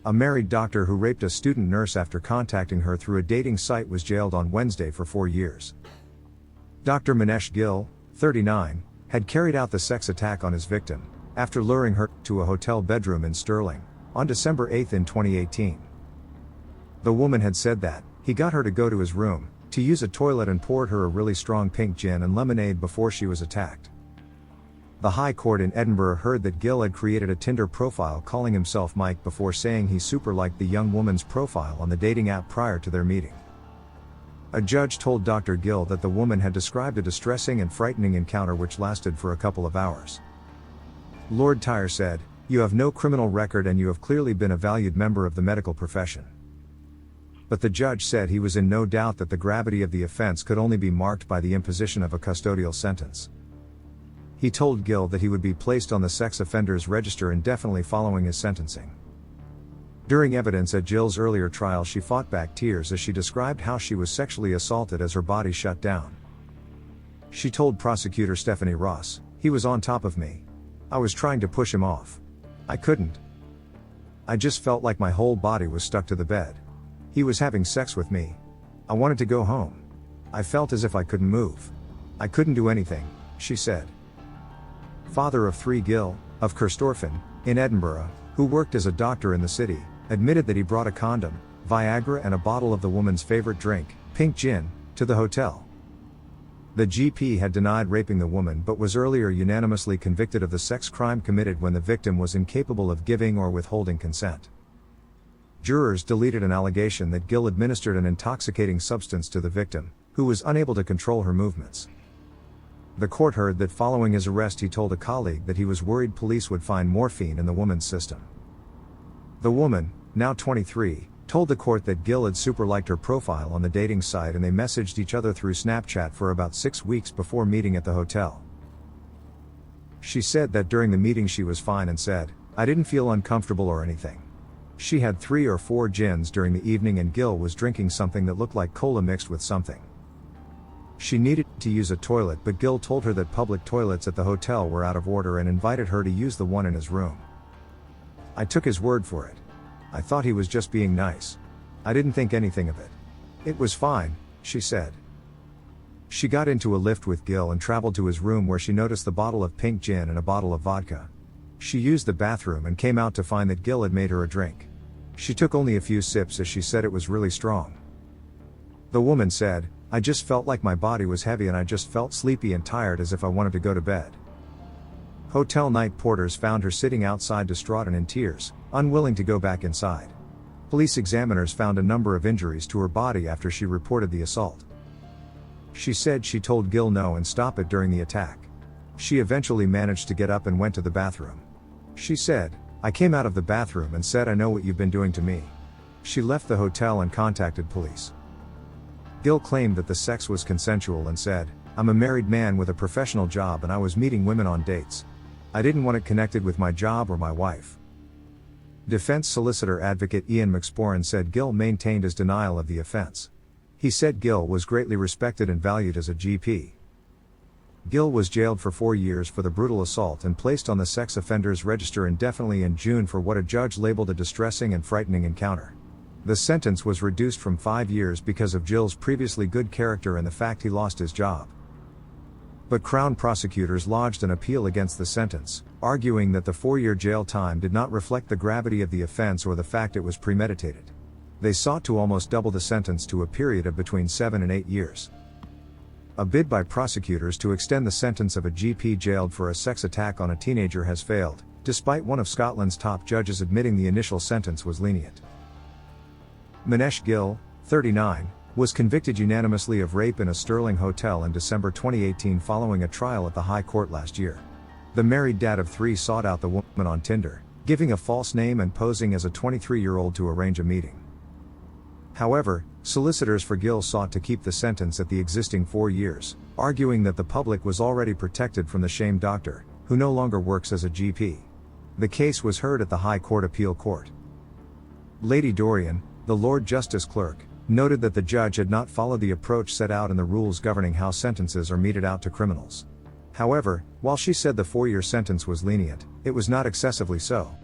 A married doctor who raped a student nurse after contacting her through a dating site was jailed on Wednesday for 4 years. Dr. Manesh Gill, 39, had carried out the sex attack on his victim, after luring her to a hotel bedroom in Stirling, on December 8 in 2018. The woman had said that he got her to go to his room, to use a toilet, and poured her a really strong pink gin and lemonade before she was attacked. The High Court in Edinburgh heard that Gill had created a Tinder profile calling himself Mike before saying he super liked the young woman's profile on the dating app prior to their meeting. A judge told Dr. Gill that the woman had described a distressing and frightening encounter which lasted for a couple of hours. Lord Tyre said, "You have no criminal record and you have clearly been a valued member of the medical profession." But the judge said he was in no doubt that the gravity of the offense could only be marked by the imposition of a custodial sentence. He told Gill that he would be placed on the sex offenders register indefinitely following his sentencing. During evidence at Gill's earlier trial, she fought back tears as she described how she was sexually assaulted as her body shut down. She told prosecutor Stephanie Ross, "He was on top of me. I was trying to push him off. I couldn't. I just felt like my whole body was stuck to the bed. He was having sex with me. I wanted to go home. I felt as if I couldn't move. I couldn't do anything," she said. Father of 3 Gill, of Kirstorfen, in Edinburgh, who worked as a doctor in the city, admitted that he brought a condom, Viagra and a bottle of the woman's favorite drink, pink gin, to the hotel. The GP had denied raping the woman but was earlier unanimously convicted of the sex crime committed when the victim was incapable of giving or withholding consent. Jurors deleted an allegation that Gill administered an intoxicating substance to the victim, who was unable to control her movements. The court heard that following his arrest he told a colleague that he was worried police would find morphine in the woman's system. The woman, now 23, told the court that Gill had super liked her profile on the dating site and they messaged each other through Snapchat for about 6 weeks before meeting at the hotel. She said that during the meeting she was fine and said, "I didn't feel uncomfortable or anything." She had 3 or 4 gins during the evening and Gill was drinking something that looked like cola mixed with something. She needed to use a toilet but Gill told her that public toilets at the hotel were out of order and invited her to use the one in his room. "I took his word for it. I thought he was just being nice. I didn't think anything of it. It was fine," she said. She got into a lift with Gill and traveled to his room where she noticed the bottle of pink gin and a bottle of vodka. She used the bathroom and came out to find that Gill had made her a drink. She took only a few sips as she said it was really strong. The woman said, "I just felt like my body was heavy and I just felt sleepy and tired as if I wanted to go to bed." Hotel night porters found her sitting outside distraught and in tears, unwilling to go back inside. Police examiners found a number of injuries to her body after she reported the assault. She said she told Gill no and stop it during the attack. She eventually managed to get up and went to the bathroom. She said, "I came out of the bathroom and said I know what you've been doing to me." She left the hotel and contacted police. Gill claimed that the sex was consensual and said, "I'm a married man with a professional job and I was meeting women on dates. I didn't want it connected with my job or my wife." Defense solicitor advocate Ian McSporran said Gill maintained his denial of the offense. He said Gill was greatly respected and valued as a GP. Gill was jailed for 4 years for the brutal assault and placed on the sex offenders register indefinitely in June for what a judge labeled a distressing and frightening encounter. The sentence was reduced from 5 years because of Gill's previously good character and the fact he lost his job. But Crown prosecutors lodged an appeal against the sentence, arguing that the 4-year jail time did not reflect the gravity of the offense or the fact it was premeditated. They sought to almost double the sentence to a period of between 7 and 8 years. A bid by prosecutors to extend the sentence of a GP jailed for a sex attack on a teenager has failed, despite one of Scotland's top judges admitting the initial sentence was lenient. Manesh Gill, 39, was convicted unanimously of rape in a Stirling hotel in December 2018 following a trial at the High Court last year. The married dad of 3 sought out the woman on Tinder, giving a false name and posing as a 23-year-old to arrange a meeting. However, solicitors for Gill sought to keep the sentence at the existing 4 years, arguing that the public was already protected from the shame doctor, who no longer works as a GP. The case was heard at the High Court Appeal Court. Lady Dorian, the Lord Justice Clerk, noted that the judge had not followed the approach set out in the rules governing how sentences are meted out to criminals. However, while she said the 4-year sentence was lenient, it was not excessively so.